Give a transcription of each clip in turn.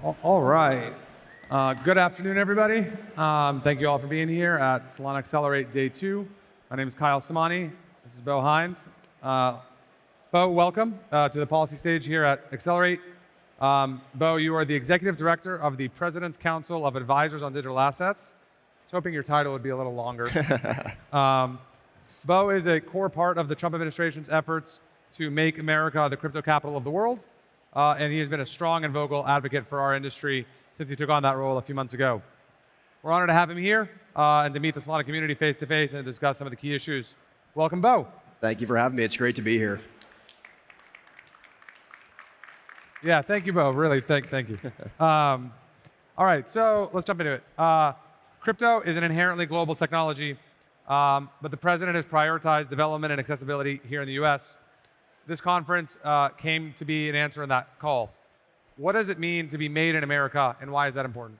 All right. Good afternoon, everybody. Thank you all for being here at Solana Accelerate Day 2. My name is Kyle Samani. This is Bo Hines. Bo, welcome to the policy stage here at Accelerate. Bo, you are the Executive Director of the President's Council of Advisors on Digital Assets. I was hoping your title would be a little longer. Bo is a core part of the Trump administration's efforts to make America the crypto capital of the world. And he has been a strong and vocal advocate for our industry since he took on that role a few months ago. We're honored to have him here and to meet the Solana community face to face and discuss some of the key issues. Welcome, Bo. Thank you for having me. It's great to be here. Yeah, thank you, Bo. Really, thank you. All right, so let's jump into it. Crypto is an inherently global technology, but the president has prioritized development and accessibility here in the US. This conference came to be an answer on that call. What does it mean to be made in America, and why is that important?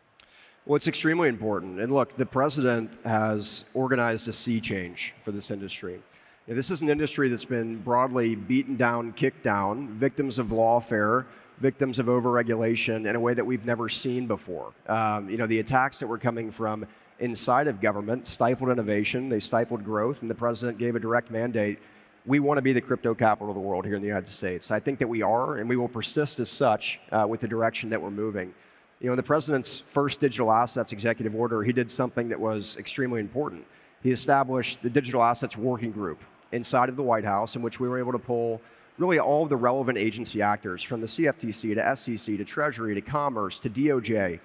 Well, it's extremely important. And look, the president has organized a sea change for this industry. This is an industry that's been broadly beaten down, kicked down, victims of lawfare, victims of overregulation in a way that we've never seen before. The attacks that were coming from inside of government stifled innovation, they stifled growth, and the president gave a direct mandate. We want to be the crypto capital of the world here in the United States. I think that we are, and we will persist as such with the direction that we're moving. In the president's first digital assets executive order, he did something that was extremely important. He established the Digital Assets Working Group inside of the White House, in which we were able to pull really all of the relevant agency actors, from the CFTC to SEC to Treasury to Commerce to DOJ,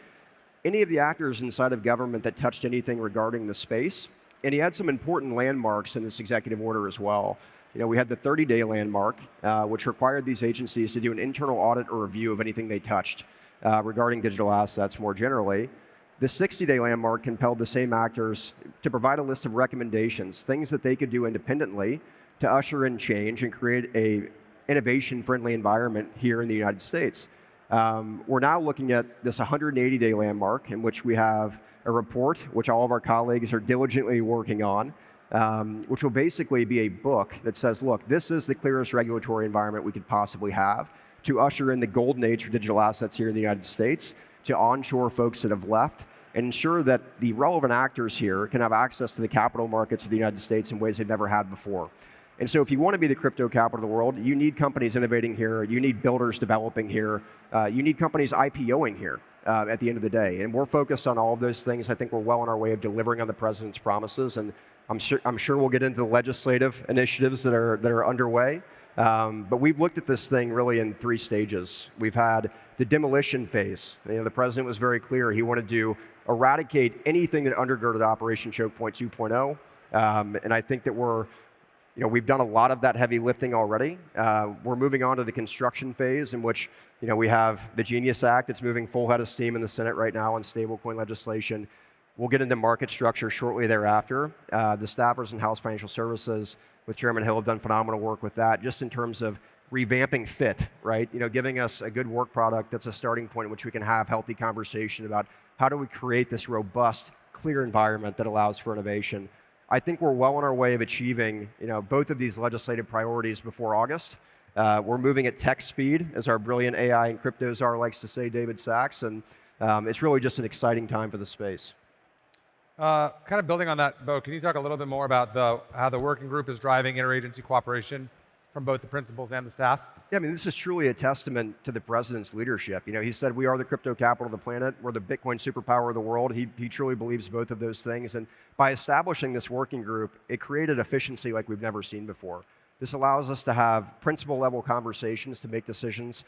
any of the actors inside of government that touched anything regarding the space. And he had some important landmarks in this executive order as well. We had the 30-day landmark, which required these agencies to do an internal audit or review of anything they touched regarding digital assets more generally. The 60-day landmark compelled the same actors to provide a list of recommendations, things that they could do independently to usher in change and create a innovation-friendly environment here in the United States. We're now looking at this 180-day landmark, in which we have a report, which all of our colleagues are diligently working on, which will basically be a book that says, look, this is the clearest regulatory environment we could possibly have to usher in the golden age for digital assets here in the United States, to onshore folks that have left, and ensure that the relevant actors here can have access to the capital markets of the United States in ways they've never had before. And so if you want to be the crypto capital of the world, you need companies innovating here, you need builders developing here, you need companies IPOing here at the end of the day. And we're focused on all of those things. I think we're well on our way of delivering on the president's promises, and I'm sure we'll get into the legislative initiatives that are underway. But we've looked at this thing really in 3 stages. We've had the demolition phase. The president was very clear. He wanted to eradicate anything that undergirded Operation Choke Point 2.0. And I think that we've done a lot of that heavy lifting already. We're moving on to the construction phase, in which we have the Genius Act that's moving full head of steam in the Senate right now on stablecoin legislation. We'll get into market structure shortly thereafter. The staffers in House Financial Services with Chairman Hill have done phenomenal work with that, just in terms of revamping FIT, right? Giving us a good work product that's a starting point in which we can have healthy conversation about how do we create this robust, clear environment that allows for innovation. I think we're well on our way of achieving both of these legislative priorities before August. We're moving at tech speed, as our brilliant AI and crypto czar likes to say, David Sachs, and it's really just an exciting time for the space. Kind of building on that, Bo, can you talk a little bit more about how the working group is driving interagency cooperation from both the principals and the staff? Yeah, this is truly a testament to the president's leadership. He said we are the crypto capital of the planet. We're the Bitcoin superpower of the world. He truly believes both of those things. And by establishing this working group, it created efficiency like we've never seen before. This allows us to have principal-level conversations to make decisions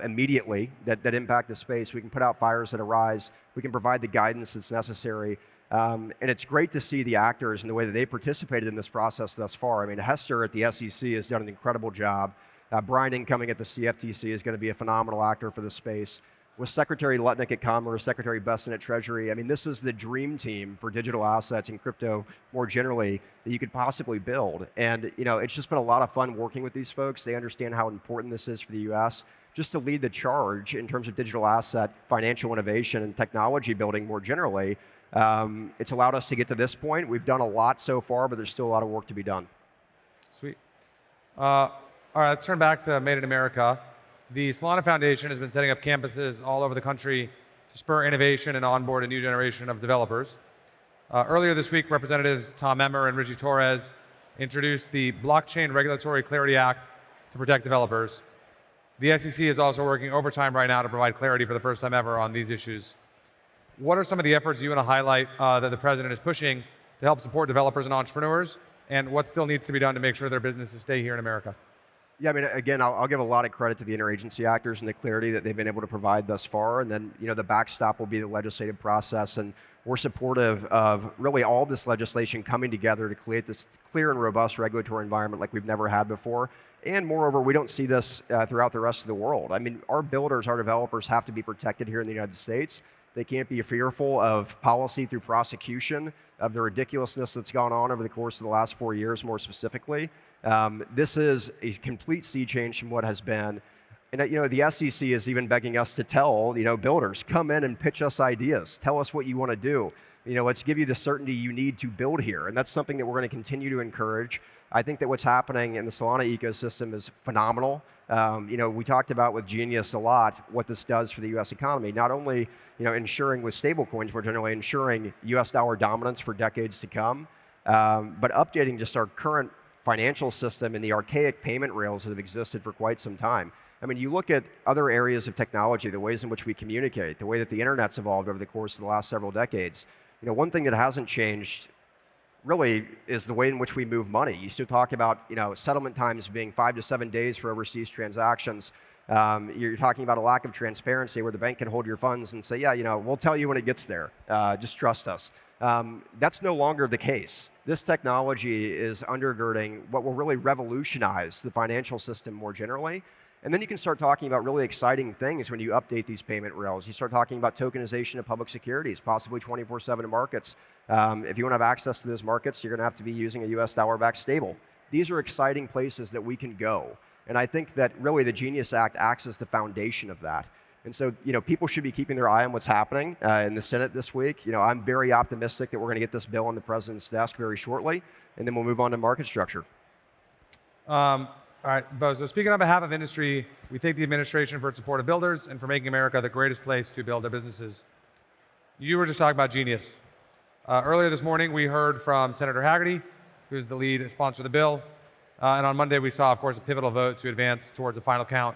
immediately that impact the space. We can put out fires that arise. We can provide the guidance that's necessary. And it's great to see the actors and the way that they participated in this process thus far. Hester at the SEC has done an incredible job. Brian coming at the CFTC is going to be a phenomenal actor for the space. With Secretary Lutnick at Commerce, Secretary Besson at Treasury, this is the dream team for digital assets and crypto more generally that you could possibly build. And it's just been a lot of fun working with these folks. They understand how important this is for the US, just to lead the charge in terms of digital asset, financial innovation, and technology building more generally. It's allowed us to get to this point. We've done a lot so far, but there's still a lot of work to be done. Sweet. All right, let's turn back to Made in America. The Solana Foundation has been setting up campuses all over the country to spur innovation and onboard a new generation of developers. Earlier this week, Representatives Tom Emmer and Richie Torres introduced the Blockchain Regulatory Clarity Act to protect developers. The SEC is also working overtime right now to provide clarity for the first time ever on these issues. What are some of the efforts you want to highlight that the President is pushing to help support developers and entrepreneurs, and what still needs to be done to make sure their businesses stay here in America? Yeah, I mean, again, I'll give a lot of credit to the interagency actors and the clarity that they've been able to provide thus far. And then, the backstop will be the legislative process. And we're supportive of really all this legislation coming together to create this clear and robust regulatory environment like we've never had before. And moreover, we don't see this throughout the rest of the world. I mean, our builders, our developers have to be protected here in the United States. They can't be fearful of policy through prosecution, of the ridiculousness that's gone on over the course of the last 4 years, more specifically. This is a complete sea change from what has been. And the SEC is even begging us to tell builders, come in and pitch us ideas. Tell us what you want to do. Let's give you the certainty you need to build here. And that's something that we're going to continue to encourage. I think that what's happening in the Solana ecosystem is phenomenal. We talked about with Genius a lot what this does for the U.S. economy. Not only ensuring with stablecoins, we're generally ensuring U.S. dollar dominance for decades to come, but updating just our current financial system and the archaic payment rails that have existed for quite some time. I mean, you look at other areas of technology, the ways in which we communicate, the way that the internet's evolved over the course of the last several decades. One thing that hasn't changed really is the way in which we move money. You still talk about settlement times being 5 to 7 days for overseas transactions. You're talking about a lack of transparency where the bank can hold your funds and say, yeah, we'll tell you when it gets there. Just trust us. That's no longer the case. This technology is undergirding what will really revolutionize the financial system more generally. And then you can start talking about really exciting things when you update these payment rails. You start talking about tokenization of public securities, possibly 24/7 markets. If you want to have access to those markets, you're going to have to be using a US dollar-backed stable. These are exciting places that we can go. And I think that really the Genius Act acts as the foundation of that. And so, people should be keeping their eye on what's happening in the Senate this week. I'm very optimistic that we're going to get this bill on the president's desk very shortly, and then we'll move on to market structure. All right, Bo, so speaking on behalf of industry, we thank the administration for its support of builders and for making America the greatest place to build their businesses. You were just talking about Genius. Earlier this morning, we heard from Senator Hagerty, who's the lead sponsor of the bill. And on Monday, we saw, of course, a pivotal vote to advance towards a final count.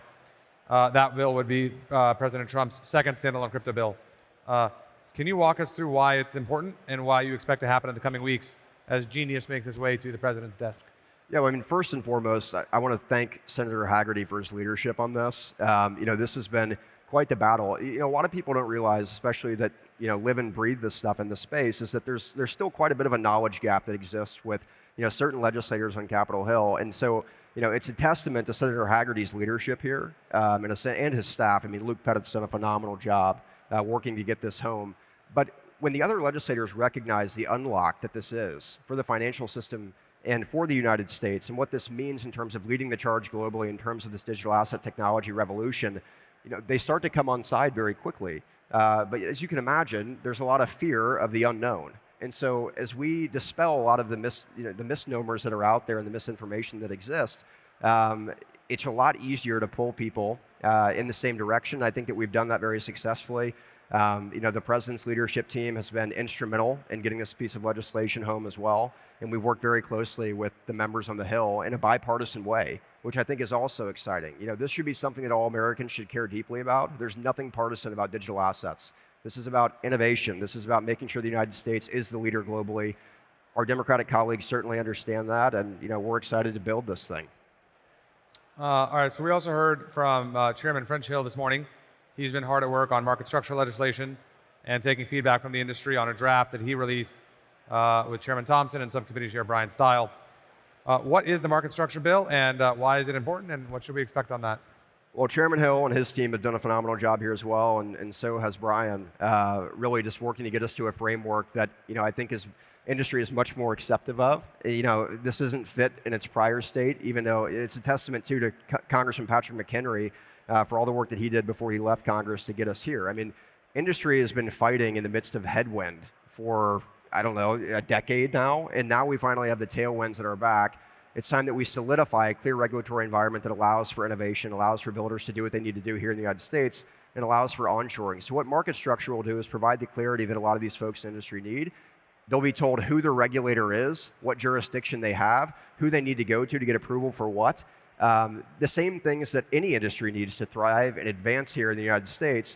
That bill would be President Trump's second standalone crypto bill. Can you walk us through why it's important and why you expect to happen in the coming weeks as Genius makes its way to the president's desk? Yeah, well, I mean, first and foremost, I want to thank Senator Hagerty for his leadership on this. This has been quite the battle. A lot of people don't realize, especially that live and breathe this stuff in this space, is that there's still quite a bit of a knowledge gap that exists with certain legislators on Capitol Hill, and so it's a testament to Senator Hagerty's leadership here and his staff. I mean, Luke Pettit's done a phenomenal job working to get this home. But when the other legislators recognize the unlock that this is for the financial system and for the United States, and what this means in terms of leading the charge globally in terms of this digital asset technology revolution, they start to come on side very quickly. But as you can imagine, there's a lot of fear of the unknown. And so as we dispel a lot of the misnomers that are out there and the misinformation that exists, it's a lot easier to pull people in the same direction. I think that we've done that very successfully. The president's leadership team has been instrumental in getting this piece of legislation home as well. And we worked very closely with the members on the Hill in a bipartisan way, which I think is also exciting. This should be something that all Americans should care deeply about. There's nothing partisan about digital assets. This is about innovation. This is about making sure the United States is the leader globally. Our Democratic colleagues certainly understand that, and we're excited to build this thing. All right, so we also heard from Chairman French Hill this morning. He's been hard at work on market structure legislation and taking feedback from the industry on a draft that he released with Chairman Thompson and Subcommittee Chair Brian Stile. What is the market structure bill, and why is it important, and what should we expect on that? Well, Chairman Hill and his team have done a phenomenal job here as well, and so has Brian, really just working to get us to a framework that I think industry is much more acceptive of. This isn't fit in its prior state, even though it's a testament to Congressman Patrick McHenry for all the work that he did before he left Congress to get us here. I mean, industry has been fighting in the midst of headwind for, I don't know, a decade now, and now we finally have the tailwinds at our back. It's time that we solidify a clear regulatory environment that allows for innovation, allows for builders to do what they need to do here in the United States, and allows for onshoring. So what market structure will do is provide the clarity that a lot of these folks in the industry need. They'll be told who their regulator is, what jurisdiction they have, who they need to go to get approval for what. The same things that any industry needs to thrive and advance here in the United States.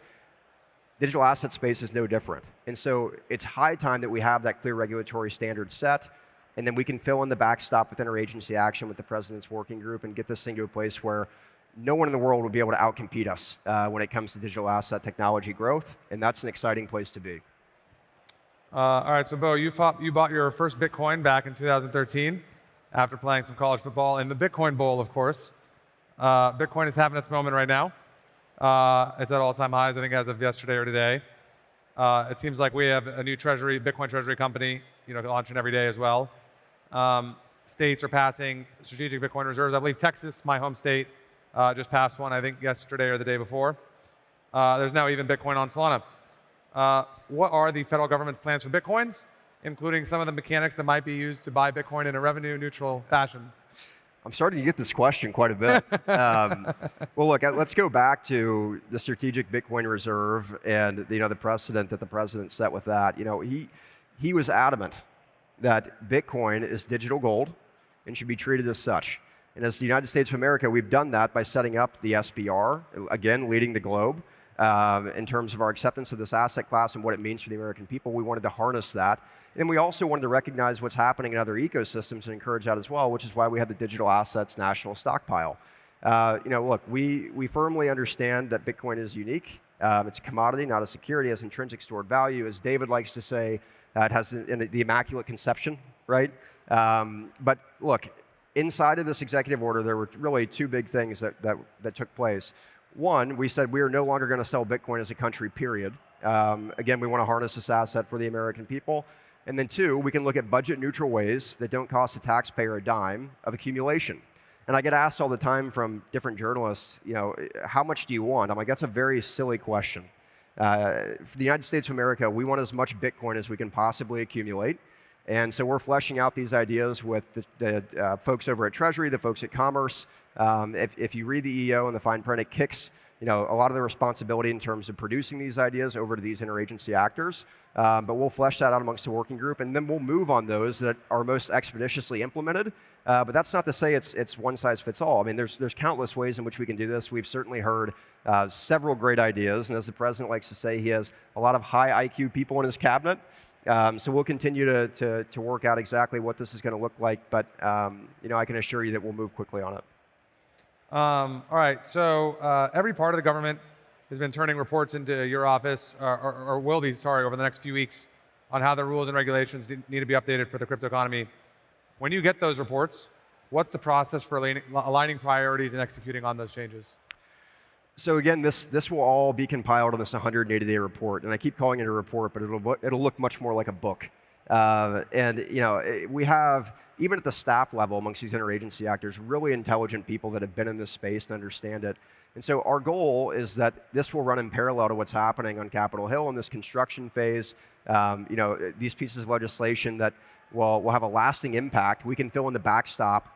Digital asset space is no different. And so it's high time that we have that clear regulatory standard set, and then we can fill in the backstop with interagency action with the President's working group and get this thing to a place where no one in the world will be able to outcompete us when it comes to digital asset technology growth, and that's an exciting place to be. All right, so Bo, you bought your first Bitcoin back in 2013 after playing some college football in the Bitcoin Bowl, of course. Bitcoin is having its moment right now. It's at all-time highs, I think, as of yesterday or today. It seems like we have a new Bitcoin treasury company, launching every day as well. States are passing strategic Bitcoin reserves. I believe Texas, my home state, just passed one, I think, yesterday or the day before. There's now even Bitcoin on Solana. What are the federal government's plans for Bitcoins, including some of the mechanics that might be used to buy Bitcoin in a revenue-neutral fashion? I'm starting to get this question quite a bit. Well, look, let's go back to the strategic Bitcoin reserve and the precedent that the president set with that. He was adamant that Bitcoin is digital gold and should be treated as such. And as the United States of America, we've done that by setting up the SBR, again, leading the globe. In terms of our acceptance of this asset class and what it means for the American people, we wanted to harness that. And we also wanted to recognize what's happening in other ecosystems and encourage that as well, which is why we had the digital assets national stockpile. Look, we firmly understand that Bitcoin is unique. It's a commodity, not a security. It has intrinsic stored value. As David likes to say, it has the immaculate conception, right? But look, inside of this executive order, there were really two big things that took place. One, we said we are no longer going to sell Bitcoin as a country, period. Again, we want to harness this asset for the American people. And then two, we can look at budget neutral ways that don't cost the taxpayer a dime of accumulation. And I get asked all the time from different journalists, how much do you want? I'm like, that's a very silly question. For the United States of America, we want as much Bitcoin as we can possibly accumulate. And so we're fleshing out these ideas with the folks over at Treasury, the folks at Commerce. If you read the EO and the fine print, it kicks a lot of the responsibility in terms of producing these ideas over to these interagency actors. But we'll flesh that out amongst the working group, and then we'll move on those that are most expeditiously implemented. But that's not to say it's one size fits all. I mean, there's countless ways in which we can do this. We've certainly heard several great ideas, and as the president likes to say, he has a lot of high IQ people in his cabinet. So we'll continue to work out exactly what this is going to look like, but I can assure you that we'll move quickly on it. All right, so every part of the government has been turning reports into your office, or will be, over the next few weeks, on how the rules and regulations need to be updated for the crypto economy. When you get those reports, what's the process for aligning priorities and executing on those changes? So again, this will all be compiled on this 180-day report, and I keep calling it a report, but it'll look much more like a book. We have, even at the staff level amongst these interagency actors, really intelligent people that have been in this space and understand it. And so our goal is that this will run in parallel to what's happening on Capitol Hill in this construction phase. These pieces of legislation that will have a lasting impact. We can fill in the backstop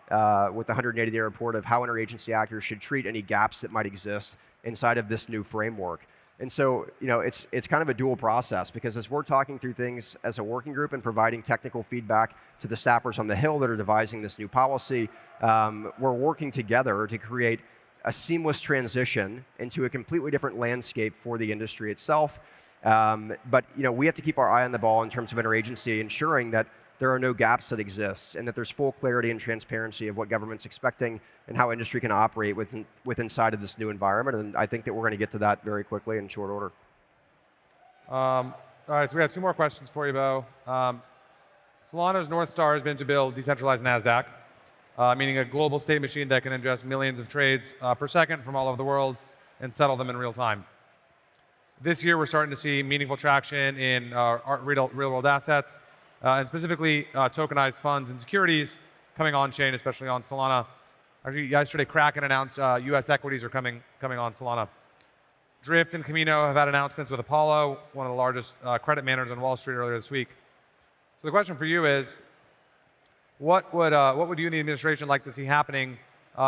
with the 180-day report of how interagency actors should treat any gaps that might exist inside of this new framework. And so, it's kind of a dual process, because as we're talking through things as a working group and providing technical feedback to the staffers on the Hill that are devising this new policy, we're working together to create a seamless transition into a completely different landscape for the industry itself. But we have to keep our eye on the ball in terms of interagency, ensuring that there are no gaps that exist, and that there's full clarity and transparency of what government's expecting and how industry can operate inside of this new environment. And I think that we're going to get to that very quickly in short order. All right, so we have two more questions for you, Bo. Solana's North Star has been to build decentralized NASDAQ, meaning a global state machine that can ingest millions of trades per second from all over the world and settle them in real time. This year, we're starting to see meaningful traction in real-world assets, and specifically tokenized funds and securities coming on-chain, especially on Solana. Actually, yesterday, Kraken announced US equities are coming on Solana. Drift and Camino have had announcements with Apollo, one of the largest credit managers on Wall Street, earlier this week. So the question for you is, what would you in the administration like to see happening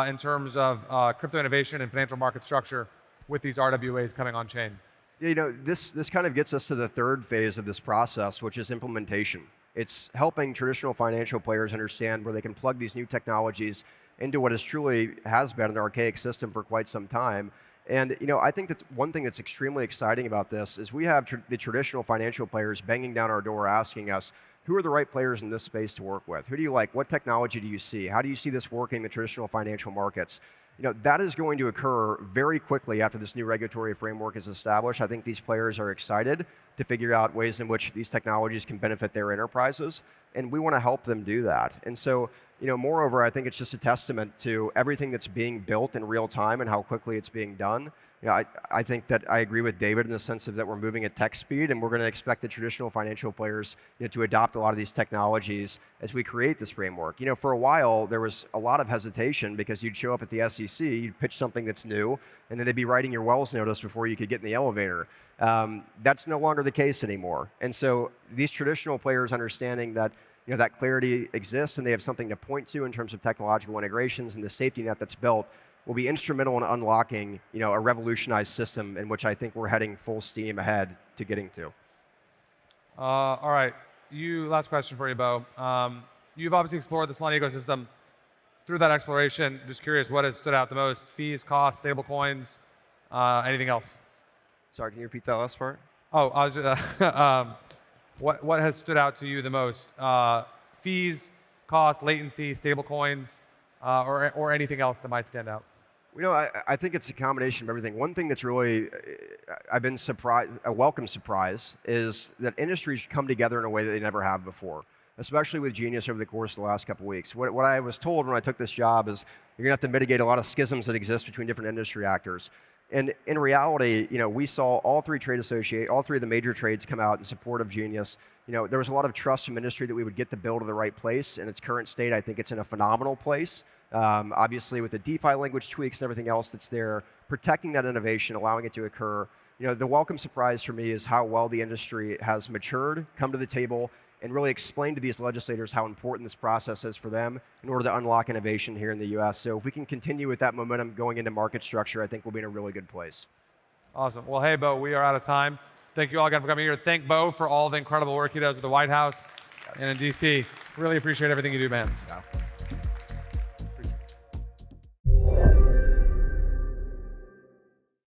in terms of crypto innovation and financial market structure with these RWAs coming on chain? Yeah, this kind of gets us to the third phase of this process, which is implementation. It's helping traditional financial players understand where they can plug these new technologies into what has been an archaic system for quite some time. And I think that one thing that's extremely exciting about this is we have the traditional financial players banging down our door asking us, who are the right players in this space to work with? Who do you like? What technology do you see? How do you see this working in the traditional financial markets? That is going to occur very quickly after this new regulatory framework is established. I think these players are excited to figure out ways in which these technologies can benefit their enterprises, and we want to help them do that. And so, moreover, I think it's just a testament to everything that's being built in real time and how quickly it's being done. I think that I agree with David in the sense of that we're moving at tech speed, and we're going to expect the traditional financial players to adopt a lot of these technologies as we create this framework. For a while, there was a lot of hesitation because you'd show up at the SEC, you'd pitch something that's new, and then they'd be writing your Wells notice before you could get in the elevator. That's no longer the case anymore. And so these traditional players understanding that that clarity exists and they have something to point to in terms of technological integrations and the safety net that's built will be instrumental in unlocking a revolutionized system in which I think we're heading full steam ahead to getting to. All right, last question for you, Bo. You've obviously explored the Solana ecosystem. Through that exploration, just curious, what has stood out the most? Fees, costs, stable coins, anything else? Sorry, can you repeat that last part? Oh, I was just, what has stood out to you the most? Fees, costs, latency, stable coins, or anything else that might stand out? I think it's a combination of everything. One thing that's really, I've been surprised, a welcome surprise, is that industries come together in a way that they never have before, especially with Genius over the course of the last couple of weeks. What I was told when I took this job is you're going to have to mitigate a lot of schisms that exist between different industry actors. And in reality, we saw all three of the major trades come out in support of Genius. There was a lot of trust from industry that we would get the bill to the right place. In its current state, I think it's in a phenomenal place. Obviously, with the DeFi language tweaks and everything else that's there, protecting that innovation, allowing it to occur. The welcome surprise for me is how well the industry has matured, come to the table, and really explain to these legislators how important this process is for them in order to unlock innovation here in the US. So if we can continue with that momentum going into market structure, I think we'll be in a really good place. Awesome. Well, hey, Bo, we are out of time. Thank you all again for coming here. Thank Bo for all the incredible work he does at the White House and in DC. Really appreciate everything you do, man. Yeah.